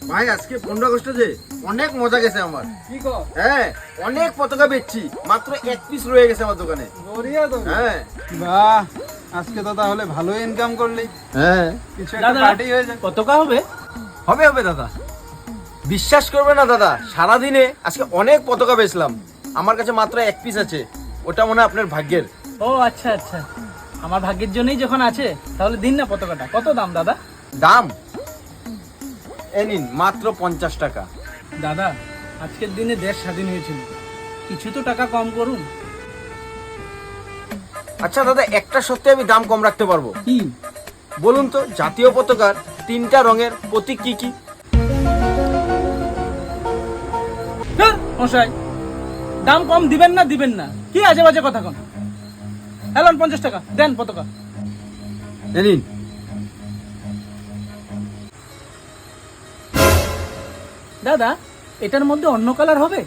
ভাই আজকে 15 আগস্ট যে অনেক মজা গেছে আমার। কি কর? হ্যাঁ, অনেক পতাকা বেচছি, মাত্র এক পিস রয়ে গেছে আমার দোকানে। বড়িয়া তো। হ্যাঁ বাহ, আজকে তো তাহলে ভালোই ইনকাম করলি। হ্যাঁ, কিছু একটা পার্টি হয়ে যায়। কতকা হবে? হবে হবে দাদা, বিশ্বাস করবে না দাদা, সারাদিনে আজকে অনেক পতাকা বেচলাম। আমার কাছে মাত্র এক পিস আছে, ওটা মনে হয় আপনার ভাগ্যের। ও আচ্ছা আচ্ছা, আমার ভাগ্যের জন্যই যখন আছে তাহলে দিন না পতাকাটা। কত দাম দাদা? দাম এ নিন, মাত্র 50 টাকা। দাদা, আজকের দিনে দেশ স্বাধীন হয়েছিল, কিছু তো টাকা কম করুন। আচ্ছা দাদা, একটা সত্যি আমি দাম কম রাখতে পারবো। কি? বলুন তো, জাতীয় পতাকার 3টা রঙের প্রতীক কি কি? হ্যাঁ, মশাই, দাম কম দিবেন না দিবেন না, কি আজে বাজে কথা কোন। হ্যালো, 50 টাকা দেন পতাকা। এ নিন। দাদা, এটার মধ্যে অন্য কালার হবে?